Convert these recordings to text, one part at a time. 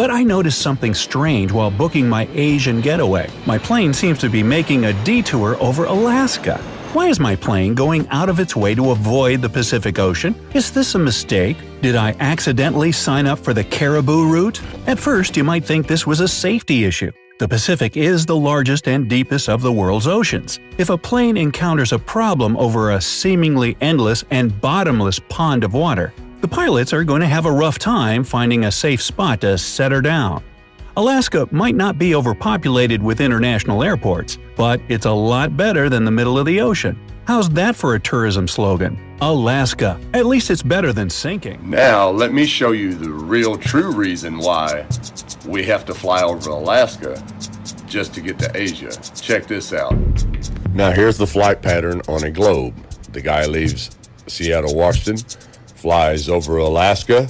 But I noticed something strange while booking my Asian getaway. My plane seems to be making a detour over Alaska. Why is my plane going out of its way to avoid the Pacific Ocean? Is this a mistake? Did I accidentally sign up for the Caribou route? At first, you might think this was a safety issue. The Pacific is the largest and deepest of the world's oceans. If a plane encounters a problem over a seemingly endless and bottomless pond of water, the pilots are going to have a rough time finding a safe spot to set her down. Alaska might not be overpopulated with international airports, but it's a lot better than the middle of the ocean. How's that for a tourism slogan? Alaska. At least it's better than sinking. Now, let me show you the real true reason why we have to fly over Alaska just to get to Asia. Check this out. Now, here's the flight pattern on a globe. The guy leaves Seattle, Washington, flies over Alaska,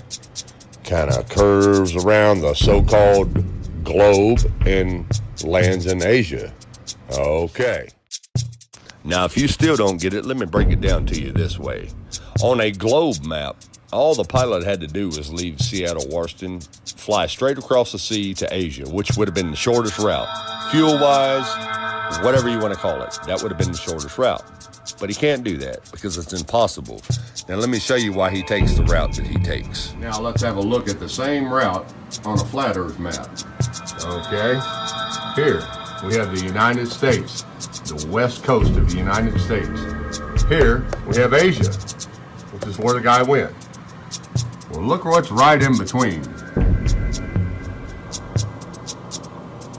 kind of curves around the so-called globe and lands in Asia. Okay. Now, if you still don't get it, let me break it down to you this way. On a globe map, all the pilot had to do was leave Seattle, Washington, fly straight across the sea to Asia, which would have been the shortest route. Fuel-wise, whatever you want to call it, that would have been the shortest route. But he can't do that because it's impossible. Now let me show you why he takes the route that he takes. Now let's have a look at the same route on a flat Earth map. Okay, here we have the United States, the west coast of the United States. Here we have Asia, which is where the guy went. Well, look what's right in between.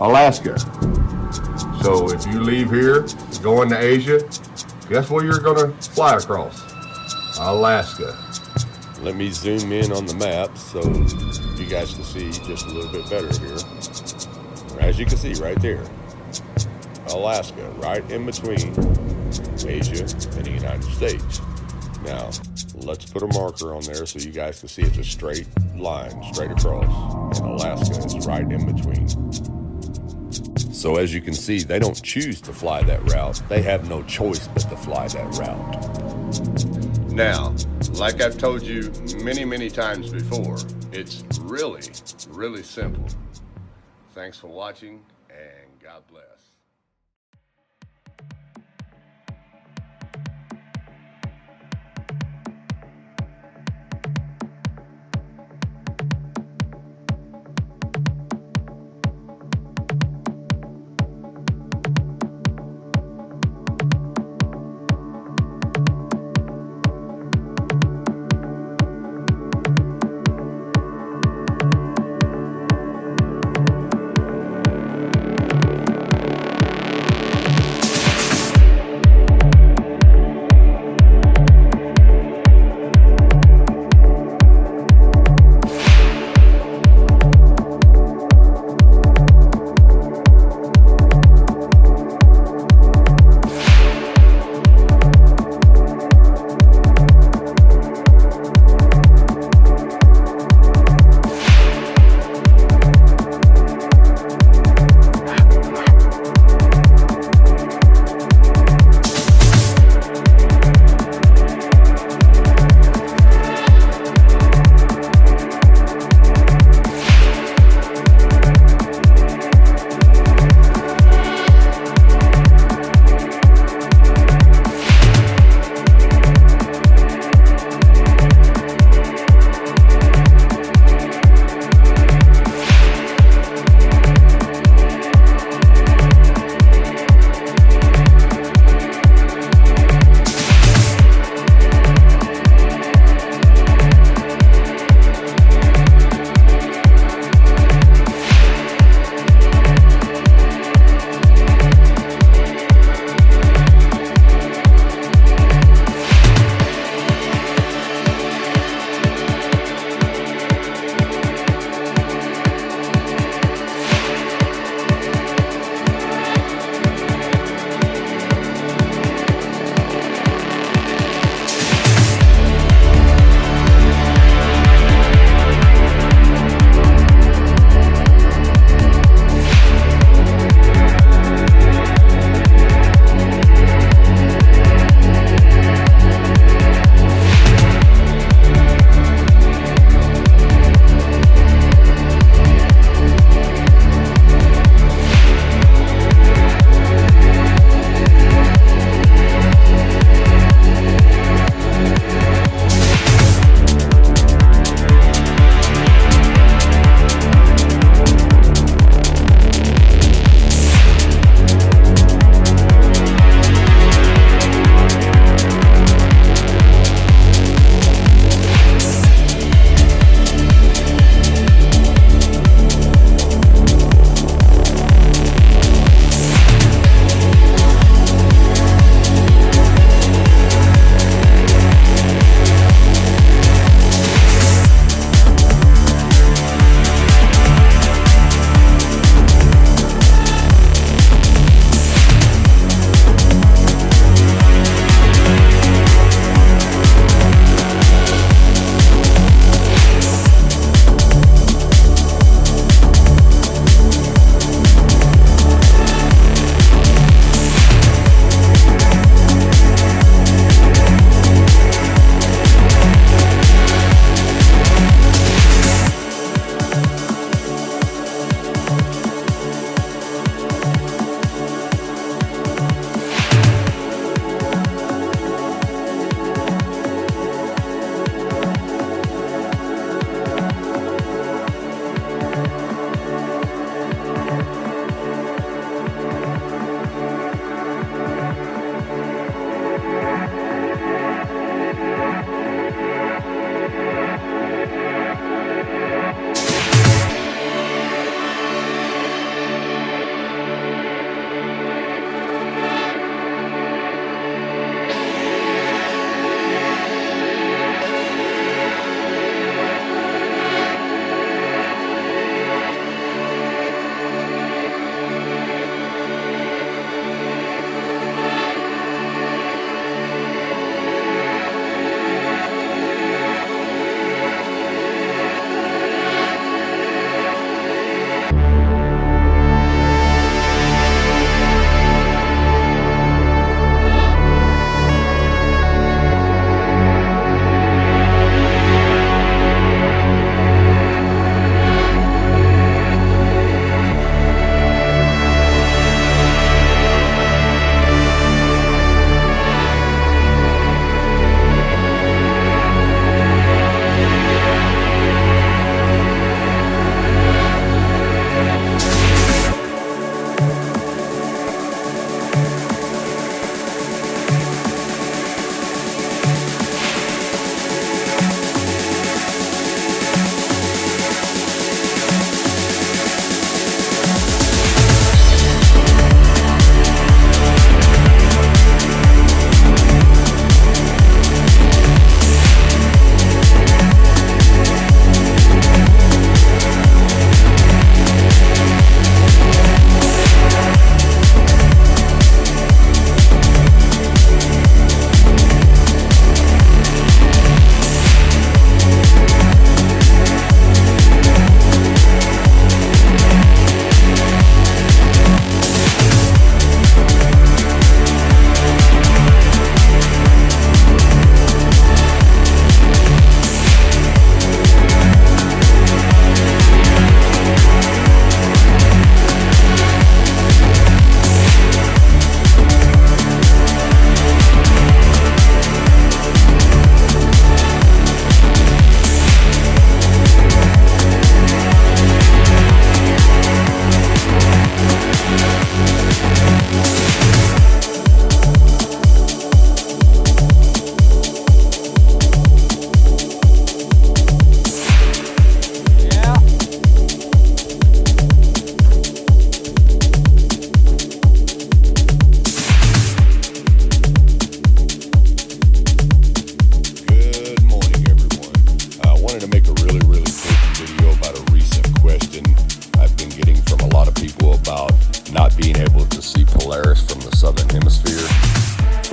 Alaska. So if you leave here, going to Asia, guess where you're gonna fly across? Alaska. Let me zoom in on the map so you guys can see just a little bit better here. As you can see right there, Alaska, right in between Asia and the United States. Now, let's put a marker on there so you guys can see it's a straight line, straight across, and Alaska is right in between. So as you can see, they don't choose to fly that route. They have no choice but to fly that route. Now, like I've told you many times before, it's really simple. Thanks for watching, and God bless.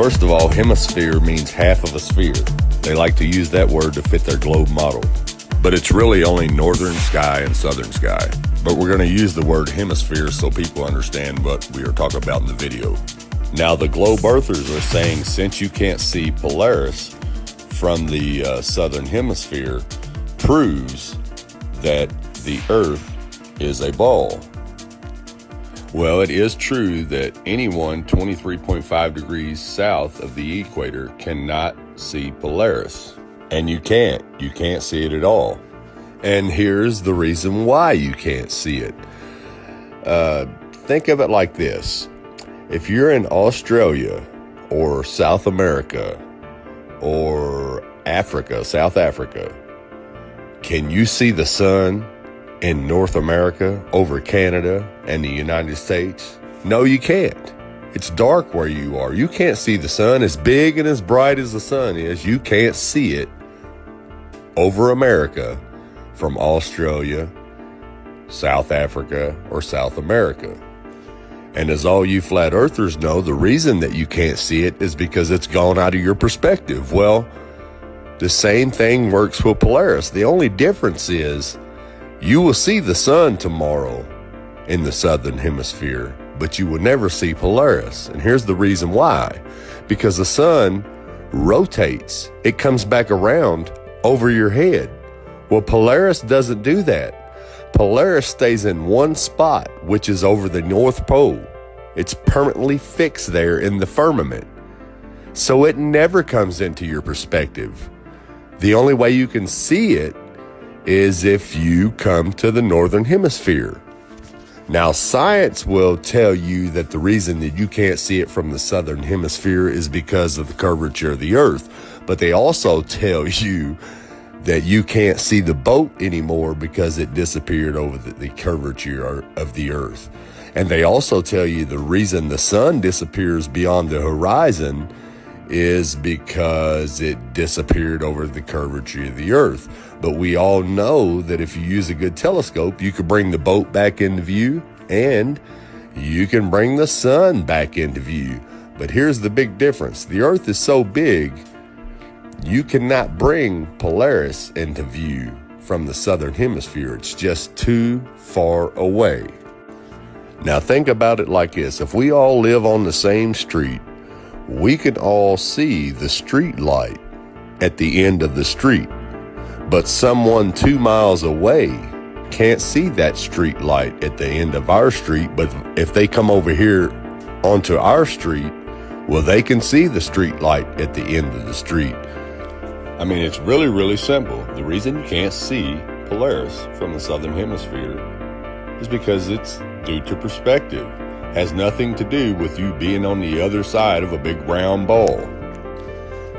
First of all, hemisphere means half of a sphere. They like to use that word to fit their globe model. But it's really only northern sky and southern sky. But we're going to use the word hemisphere so people understand what we are talking about in the video. Now, the globe earthers are saying since you can't see Polaris from the southern hemisphere, proves that the Earth is a ball. Well, it is true that anyone 23.5 degrees south of the equator cannot see Polaris. And you can't see it at all. And here's the reason why you can't see it. Think of it like this. If you're in Australia or South America or Africa, South Africa, can you see the sun in North America over Canada and the United States? No, you can't. It's dark where you are. You can't see the sun. As big and as bright as the sun is, you can't see it over America from Australia, South Africa, or South America. And as all you flat earthers know, the reason that you can't see it is because it's gone out of your perspective. Well, the same thing works with Polaris. The only difference is you will see the sun tomorrow in the southern hemisphere, but you will never see Polaris. And here's the reason why. Because the sun rotates. It comes back around over your head. Well, Polaris doesn't do that. Polaris stays in one spot, which is over the North Pole. It's permanently fixed there in the firmament. So it never comes into your perspective. The only way you can see it is if you come to the northern hemisphere. Now, science will tell you that the reason that you can't see it from the southern hemisphere is because of the curvature of the earth. But they also tell you that you can't see the boat anymore because it disappeared over the curvature of the earth. And they also tell you the reason the sun disappears beyond the horizon is because it disappeared over the curvature of the earth. But we all know that if you use a good telescope, you can bring the boat back into view and you can bring the sun back into view. But here's the big difference. The earth is so big, you cannot bring Polaris into view from the southern hemisphere. It's just too far away. Now think about it like this. If we all live on the same street, we can all see the street light at the end of the street. But someone 2 miles away can't see that street light at the end of our street. But if they come over here onto our street, well, they can see the street light at the end of the street. I mean, it's really, really simple. The reason you can't see Polaris from the southern hemisphere is because it's due to perspective. It has nothing to do with you being on the other side of a big round ball.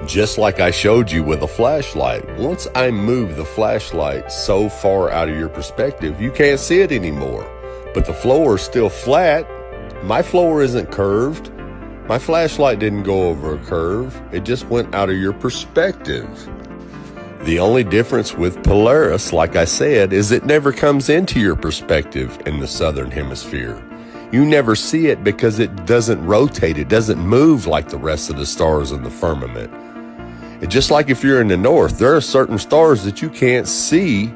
Just like I showed you with a flashlight, once I move the flashlight so far out of your perspective, you can't see it anymore. But the floor is still flat. My floor isn't curved. My flashlight didn't go over a curve. It just went out of your perspective. The only difference with Polaris, like I said, is it never comes into your perspective in the southern hemisphere. You never see it because it doesn't rotate. It doesn't move like the rest of the stars in the firmament. It's just like if you're in the north, there are certain stars that you can't see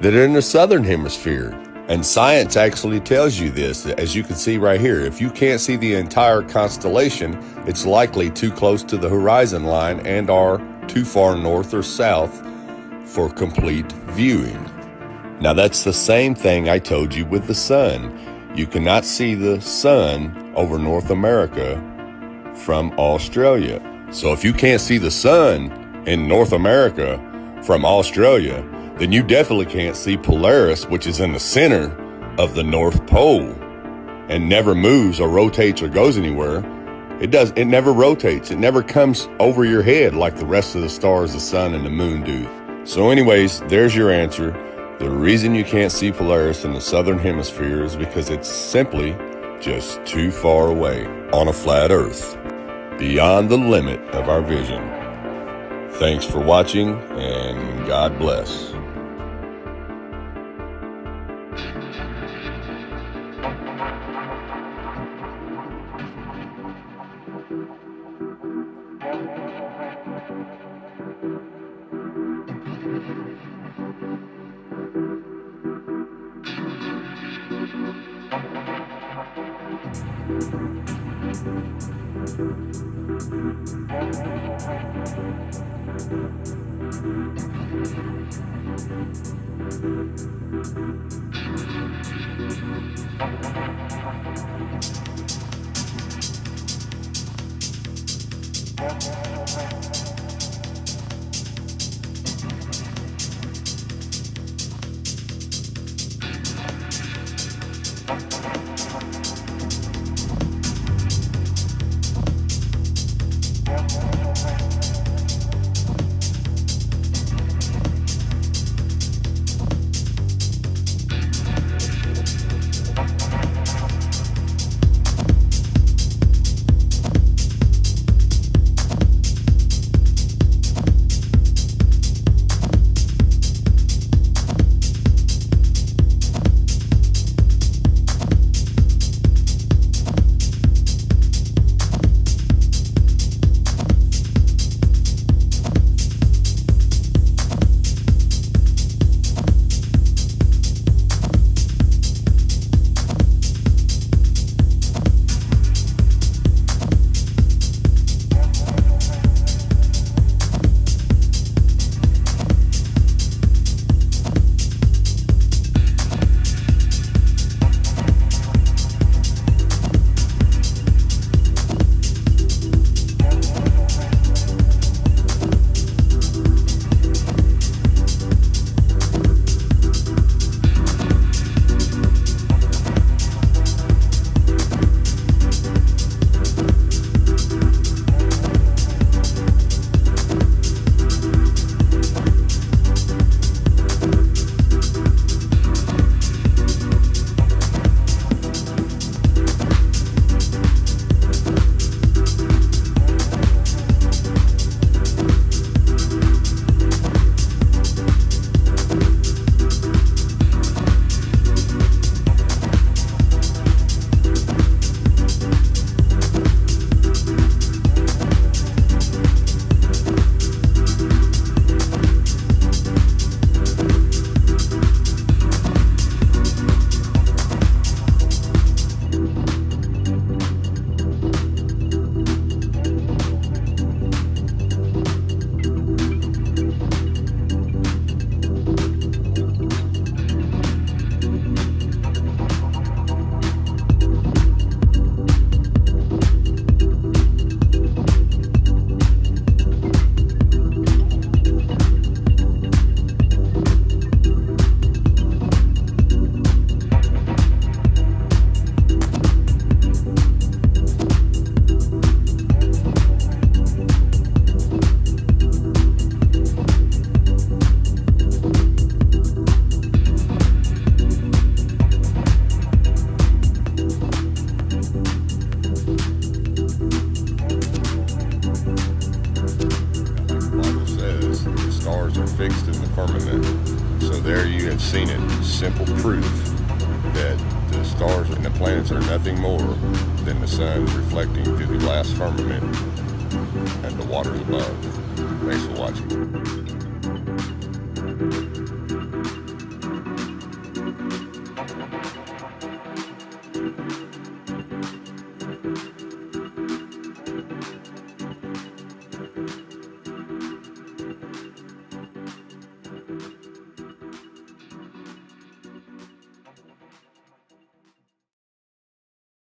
that are in the southern hemisphere. And science actually tells you this, as you can see right here. If you can't see the entire constellation, it's likely too close to the horizon line and are too far north or south for complete viewing. Now that's the same thing I told you with the sun. You cannot see the sun over North America from Australia. So if you can't see the sun in North America from Australia, then you definitely can't see Polaris, which is in the center of the North Pole and never moves or rotates or goes anywhere. It never rotates. It never comes over your head like the rest of the stars, the sun and the moon do. So anyways, there's your answer. The reason you can't see Polaris in the southern hemisphere is because it's simply just too far away on a flat earth, beyond the limit of our vision. Thanks for watching, and God bless. fixed in the firmament. So there you have seen it, simple proof that the stars and the planets are nothing more than the sun reflecting through the glass firmament and the waters above. Thanks for watching.